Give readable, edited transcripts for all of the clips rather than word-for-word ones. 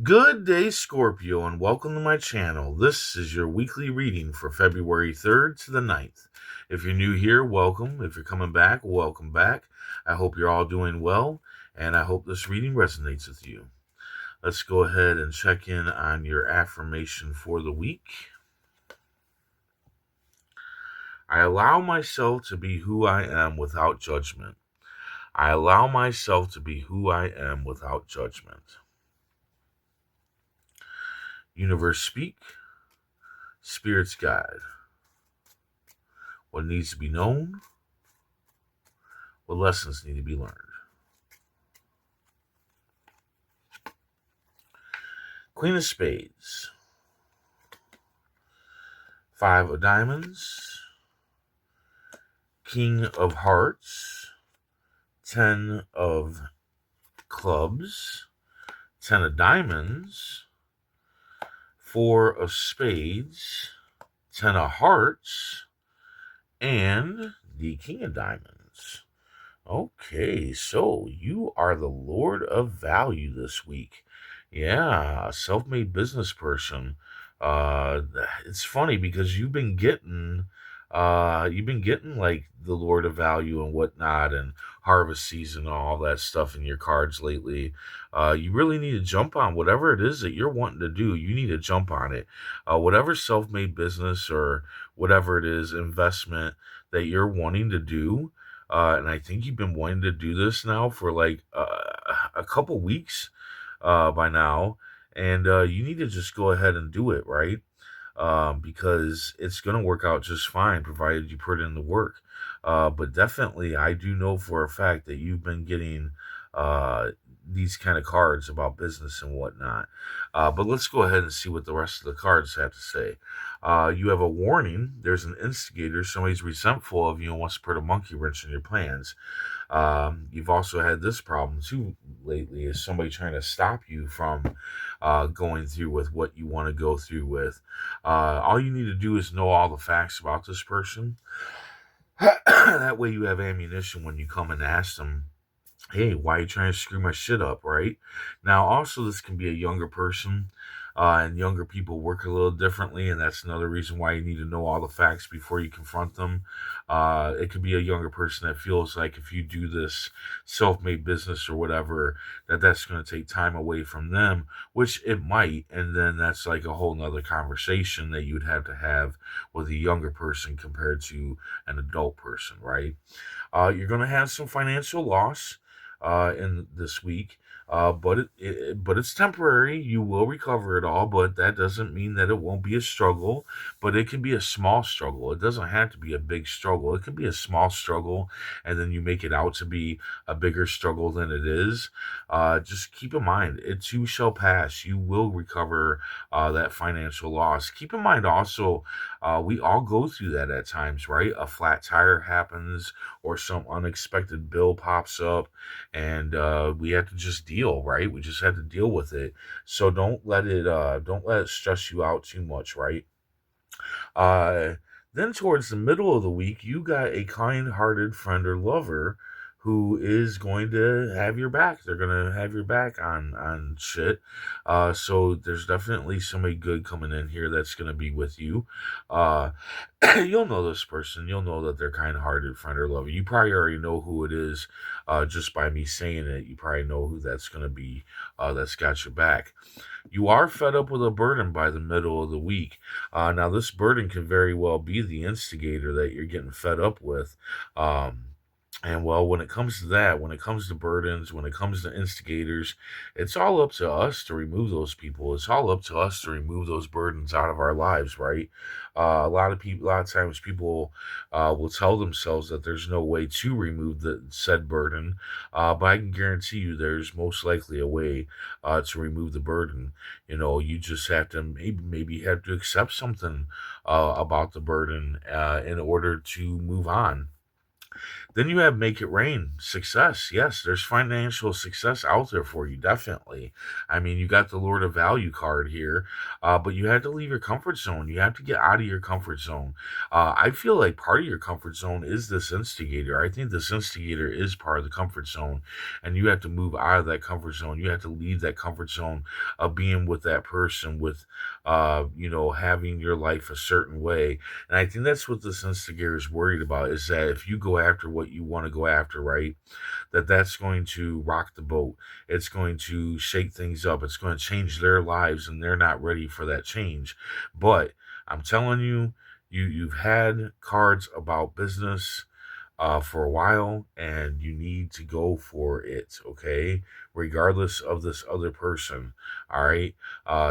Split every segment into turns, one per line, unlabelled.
Good day, Scorpio, and welcome to my channel. This is your weekly reading for February 3rd to the 9th. If you're new here, welcome. If you're coming back, welcome back. I hope you're all doing well, and I hope this reading resonates with you. Let's go ahead and check in on your affirmation for the week. I allow myself to be who I am without judgment. I allow myself to be who I am without judgment. Universe speak, spirits guide. What needs to be known? What lessons need to be learned? Queen of Spades, Five of Diamonds, King of Hearts, 10 of Clubs, 10 of Diamonds, 4 of Spades, 10 of Hearts, and the King of Diamonds. Okay, so you are the Lord of Value this week. Yeah, self-made business person. Uh, it's funny because you've been getting like the Lord of Value and whatnot, and harvest season, and all that stuff in your cards lately. You really need to jump on whatever it is that you're wanting to do. You need to jump on it. Whatever self-made business or whatever it is investment that you're wanting to do. And I think you've been wanting to do this now for like a couple weeks by now, and you need to just go ahead and do it, right? Because it's going to work out just fine, provided you put in the work. But definitely, I do know for a fact that you've been getting uh, these kind of cards about business and whatnot. But let's go ahead and see what the rest of the cards have to say. You have a warning. There's an instigator. Somebody's resentful of you and wants to put a monkey wrench in your plans. You've also had this problem too lately, is somebody trying to stop you from going through with what you want to go through with. All you need to do is know all the facts about this person. That way you have ammunition when you come and ask them, hey, why are you trying to screw my shit up, right? Now, also, this can be a younger person, and younger people work a little differently, and that's another reason why you need to know all the facts before you confront them. It could be a younger person that feels like if you do this self-made business or whatever, that's going to take time away from them, which it might, and then that's like a whole nother conversation that you'd have to have with a younger person compared to an adult person, right? You're going to have some financial loss in this week. But it's temporary. You will recover it all, but that doesn't mean that it won't be a struggle. But it can be a small struggle. It doesn't have to be a big struggle. It can be a small struggle, and then you make it out to be a bigger struggle than it is. Just keep in mind, it too shall pass. You will recover that financial loss. Keep in mind also, we all go through that at times, right? A flat tire happens, or some unexpected bill pops up, and we have to just deal, right? We just have to deal with it. So don't let it stress you out too much, right? Uh, then towards the middle of the week, you got a kind-hearted friend or lover who is going to have your back. They're gonna have your back on shit. So there's definitely somebody good coming in here that's gonna be with you. Uh, you'll know this person. You'll know that they're kind-hearted friend or lover. You probably already know who it is, just by me saying it. You probably know who that's gonna be. That's got your back. You are fed up with a burden by the middle of the week. Now, this burden can very well be the instigator that you're getting fed up with. Um, and well, when it comes to that, when it comes to burdens, when it comes to instigators, it's all up to us to remove those people. It's all up to us to remove those burdens out of our lives, right? A lot of times people will tell themselves that there's no way to remove the said burden, but I can guarantee you there's most likely a way to remove the burden. You just have to maybe have to accept something about the burden in order to move on. Then you have make it rain success. Yes, there's financial success out there for you, definitely. I mean, you got the Lord of Value card here, but you had to leave your comfort zone. You have to get out of your comfort zone. I feel like part of your comfort zone is this instigator. I think this instigator is part of the comfort zone, and you have to move out of that comfort zone. You have to leave that comfort zone of being with that person, with, having your life a certain way. And I think that's what this instigator is worried about is that if you go after what you want to go after, right, that's going to rock the boat. It's going to shake things up. It's going to change their lives, and they're not ready for that change. But I'm telling you, you've had cards about business for a while, and you need to go for it, okay? Regardless of this other person, all right?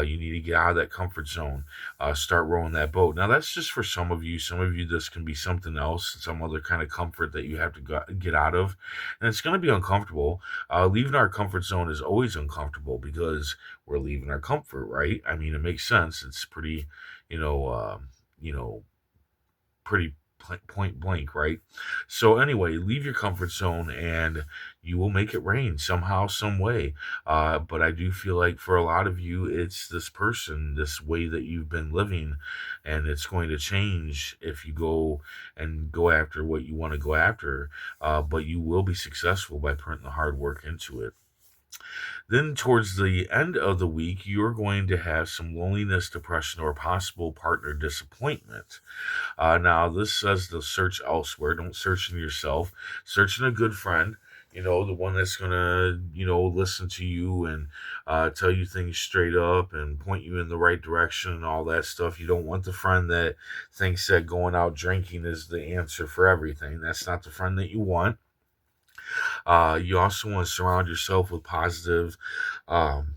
You need to get out of that comfort zone, start rowing that boat. Now, that's just for some of you. Some of you, this can be something else, some other kind of comfort that you have to get out of. And it's going to be uncomfortable. Leaving our comfort zone is always uncomfortable because we're leaving our comfort, right? I mean, it makes sense. It's pretty, you know, you know, pretty point blank, right? So anyway, leave your comfort zone and you will make it rain somehow, some way. But I do feel like for a lot of you, it's this person, this way that you've been living, and it's going to change if you go after what you want to go after. But you will be successful by putting the hard work into it. Then, towards the end of the week, you're going to have some loneliness, depression, or possible partner disappointment. Now, this says to search elsewhere. Don't search in yourself. Search in a good friend. The one that's gonna, listen to you and tell you things straight up and point you in the right direction and all that stuff. You don't want the friend that thinks that going out drinking is the answer for everything. That's not the friend that you want. You also want to surround yourself with positive um,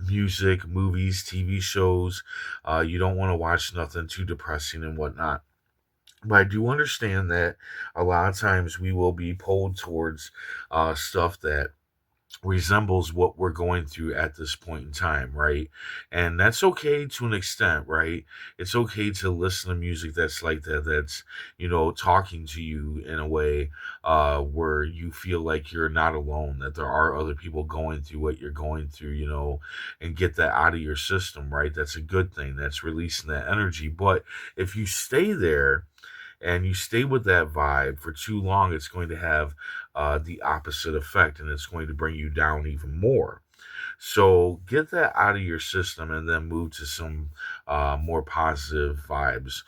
music, movies, TV shows. You don't want to watch nothing too depressing and whatnot. But I do understand that a lot of times we will be pulled towards stuff that resembles what we're going through at this point in time, right? And that's okay to an extent, right? It's okay to listen to music that's like that, that's, talking to you in a way where you feel like you're not alone, that there are other people going through what you're going through, and get that out of your system, right? That's a good thing. That's releasing that energy. But if you stay there, and you stay with that vibe for too long, it's going to have the opposite effect and it's going to bring you down even more. So get that out of your system and then move to some more positive vibes.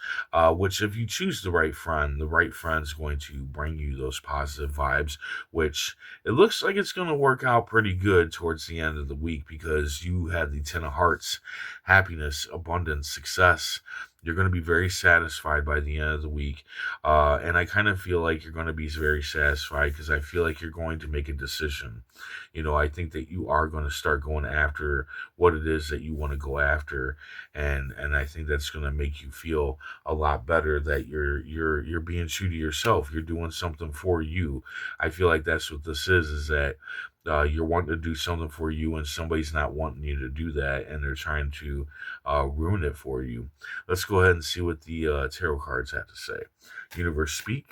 Which, if you choose the right friend's going to bring you those positive vibes. Which it looks like it's going to work out pretty good towards the end of the week because you had the Ten of Hearts, happiness, abundance, success. You're going to be very satisfied by the end of the week. And I kind of feel like you're going to be very satisfied because I feel like you're going to make a decision. I think that you are going to start going after what it is that you want to go after, and I think that's going to make you feel a lot better that you're being true to yourself. You're doing something for you. I feel like that's what this is that you're wanting to do something for you and somebody's not wanting you to do that and they're trying to ruin it for you. Let's go ahead and see what the tarot cards have to say. Universe speak.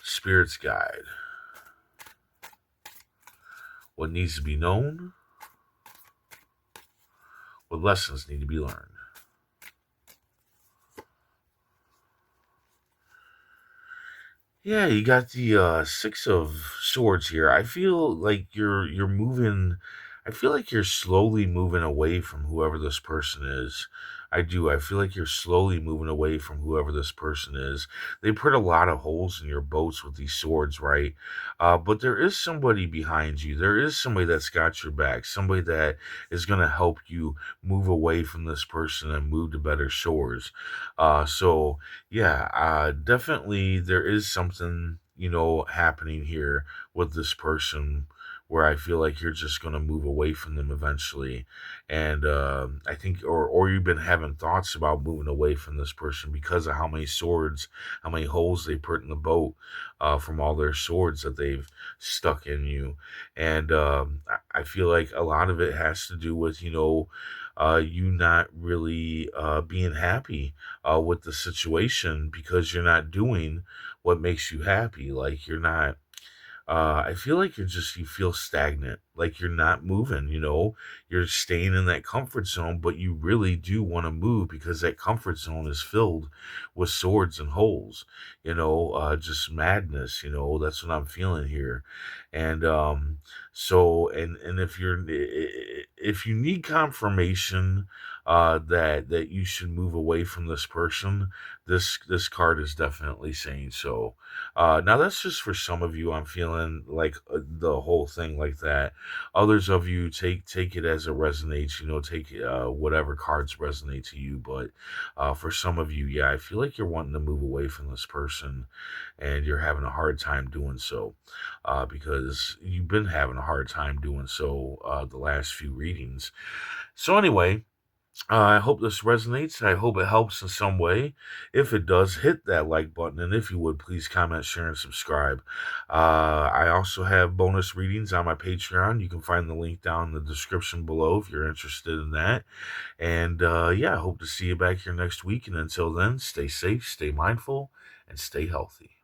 Spirit's guide. What needs to be known? What lessons need to be learned? Yeah, you got the Six of Swords here. I feel like you're moving. I feel like you're slowly moving away from whoever this person is. I do. I feel like you're slowly moving away from whoever this person is. They put a lot of holes in your boats with these swords, right? But there is somebody behind you. There is somebody that's got your back. Somebody that is going to help you move away from this person and move to better shores. So yeah, definitely there is something, happening here with this person where I feel like you're just going to move away from them eventually. And I think, or you've been having thoughts about moving away from this person because of how many swords, how many holes they put in the boat from all their swords that they've stuck in you. And I feel like a lot of it has to do with, you not really being happy with the situation because you're not doing what makes you happy. Like you're not I feel like you feel stagnant, like you're not moving, you're staying in that comfort zone, but you really do want to move because that comfort zone is filled with swords and holes, just madness, that's what I'm feeling here. And and if you need confirmation that you should move away from this person, this card is definitely saying so. Now that's just for some of you. I'm feeling like the whole thing like that. Others of you take it as it resonates. Take whatever cards resonate to you. But for some of you, yeah, I feel like you're wanting to move away from this person, and you're having a hard time doing so, because you've been having a hard time doing so the last few readings. So anyway. I hope this resonates. I hope it helps in some way. If it does, hit that like button. And if you would, please comment, share, and subscribe. I also have bonus readings on my Patreon. You can find the link down in the description below if you're interested in that. And yeah, I hope to see you back here next week. And until then, stay safe, stay mindful, and stay healthy.